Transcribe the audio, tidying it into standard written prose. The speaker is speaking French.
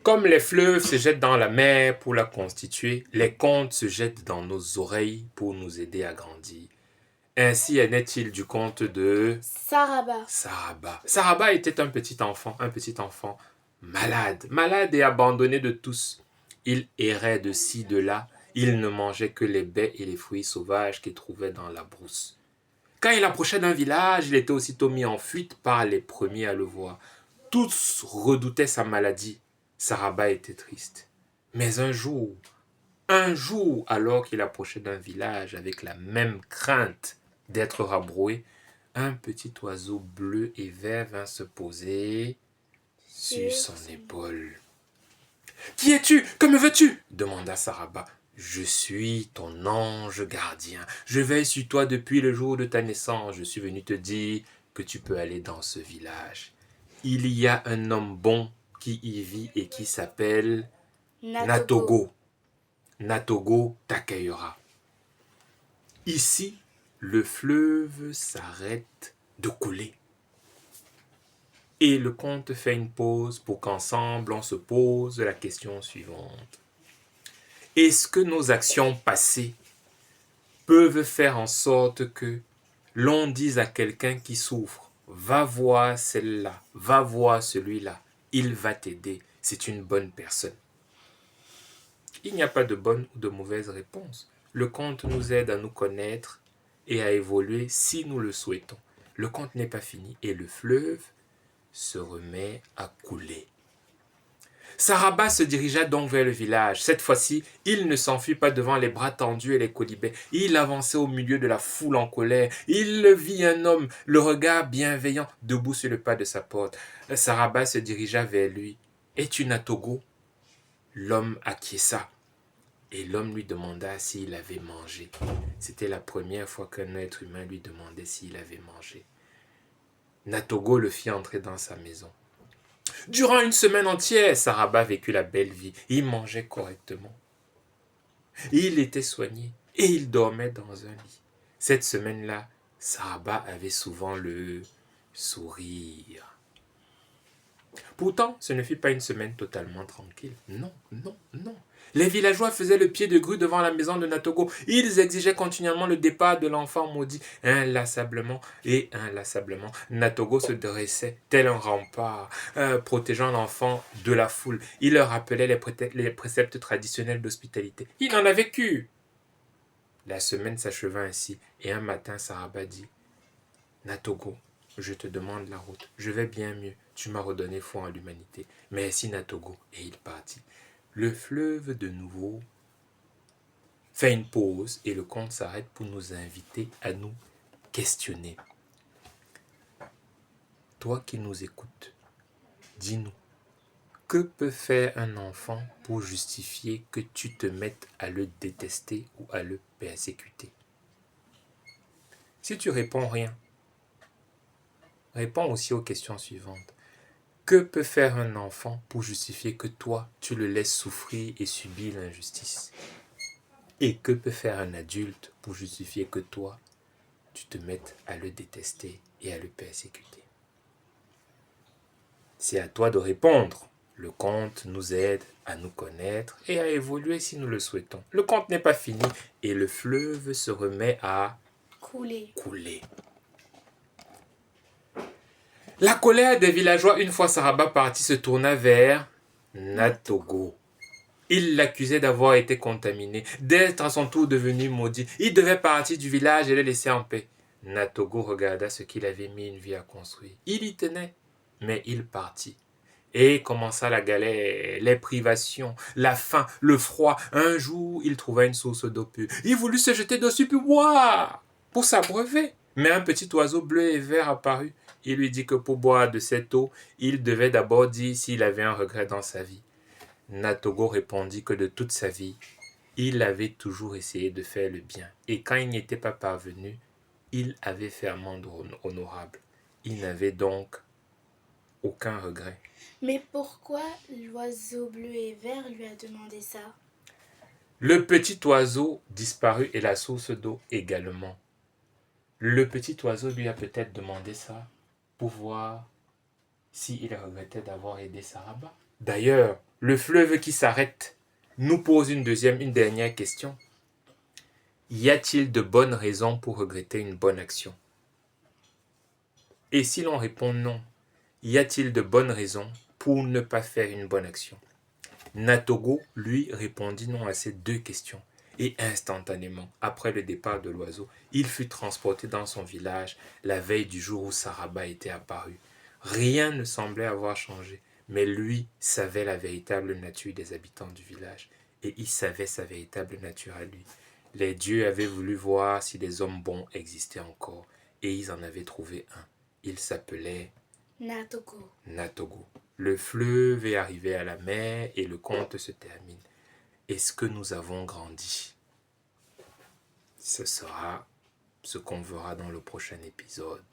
Comme les fleuves se jettent dans la mer pour la constituer, les contes se jettent dans nos oreilles pour nous aider à grandir. Ainsi en est-il du conte de Saraba. Saraba. Saraba était un petit enfant malade, malade et abandonné de tous. Il errait de ci, de là, il ne mangeait que les baies et les fruits sauvages qu'il trouvait dans la brousse. Quand il approchait d'un village, il était aussitôt mis en fuite par les premiers à le voir. Tous redoutaient sa maladie. Saraba était triste. Mais un jour, alors qu'il approchait d'un village avec la même crainte d'être rabroué, un petit oiseau bleu et vert vint se poser sur son épaule. « Qui es-tu? Que me veux-tu » demanda Saraba. « Je suis ton ange gardien. Je veille sur toi depuis le jour de ta naissance. Je suis venu te dire que tu peux aller dans ce village. Il y a un homme bon qui y vit et qui s'appelle Natogo. Natogo t'accueillera. Ici, le fleuve s'arrête de couler. Et le conte fait une pause pour qu'ensemble on se pose la question suivante. Est-ce que nos actions passées peuvent faire en sorte que l'on dise à quelqu'un qui souffre, va voir celle-là, va voir celui-là, il va t'aider, c'est une bonne personne. Il n'y a pas de bonne ou de mauvaise réponse. Le conte nous aide à nous connaître et à évoluer si nous le souhaitons. Le conte n'est pas fini et le fleuve se remet à couler. Saraba se dirigea donc vers le village. Cette fois-ci, il ne s'enfuit pas devant les bras tendus et les quolibets. Il avançait au milieu de la foule en colère. Il vit un homme, le regard bienveillant, debout sur le pas de sa porte. Saraba se dirigea vers lui. « Es-tu Natogo » L'homme acquiesça. Et l'homme lui demanda s'il avait mangé. C'était la première fois qu'un être humain lui demandait s'il avait mangé. Natogo le fit entrer dans sa maison. Durant une semaine entière, Saraba vécut la belle vie. Il mangeait correctement. Il était soigné et il dormait dans un lit. Cette semaine-là, Saraba avait souvent le sourire. Pourtant, ce ne fut pas une semaine totalement tranquille. Non, non, non. Les villageois faisaient le pied de grue devant la maison de Natogo. Ils exigeaient continuellement le départ de l'enfant maudit. Inlassablement et inlassablement, Natogo se dressait tel un rempart, protégeant l'enfant de la foule. Il leur rappelait les préceptes traditionnels d'hospitalité. Il en a vécu. La semaine s'acheva ainsi, et un matin, Saraba dit « Natogo, je te demande la route. Je vais bien mieux. Tu m'as redonné foi en l'humanité. Merci Natogo. » Et il partit. Le fleuve de nouveau fait une pause et le conte s'arrête pour nous inviter à nous questionner. Toi qui nous écoutes, dis-nous, que peut faire un enfant pour justifier que tu te mettes à le détester ou à le persécuter? Si tu réponds rien, réponds aussi aux questions suivantes. Que peut faire un enfant pour justifier que toi, tu le laisses souffrir et subir l'injustice? Et que peut faire un adulte pour justifier que toi, tu te mettes à le détester et à le persécuter? C'est à toi de répondre. Le conte nous aide à nous connaître et à évoluer si nous le souhaitons. Le conte n'est pas fini et le fleuve se remet à couler. La colère des villageois, une fois Saraba parti, se tourna vers Natogo. Il l'accusait d'avoir été contaminé, d'être à son tour devenu maudit. Il devait partir du village et le laisser en paix. Natogo regarda ce qu'il avait mis une vie à construire. Il y tenait, mais il partit. Et commença la galère, les privations, la faim, le froid. Un jour, il trouva une source d'eau pure. Il voulut se jeter dessus puis boire pour s'abreuver. Mais un petit oiseau bleu et vert apparut. Il lui dit que pour boire de cette eau, il devait d'abord dire s'il avait un regret dans sa vie. Natogo répondit que de toute sa vie, il avait toujours essayé de faire le bien. Et quand il n'y était pas parvenu, il avait fait amende honorable. Il n'avait donc aucun regret. Mais pourquoi l'oiseau bleu et vert lui a demandé ça? Le petit oiseau disparut et la source d'eau également. Le petit oiseau lui a peut-être demandé ça pour voir s'il regrettait d'avoir aidé Saraba. D'ailleurs, Le fleuve qui s'arrête nous pose une dernière question. Y a-t-il de bonnes raisons pour regretter une bonne action? Et si l'on répond non, y a-t-il de bonnes raisons pour ne pas faire une bonne action? Natogo, lui, répondit non à ces deux questions. Et instantanément, après le départ de l'oiseau, il fut transporté dans son village la veille du jour où Saraba était apparu. Rien ne semblait avoir changé, mais lui savait la véritable nature des habitants du village, et il savait sa véritable nature à lui. Les dieux avaient voulu voir si des hommes bons existaient encore, et ils en avaient trouvé un. Il s'appelait Natogo. Natogo. Le fleuve est arrivé à la mer et le conte se termine. Est-ce que nous avons grandi? Ce sera ce qu'on verra dans le prochain épisode.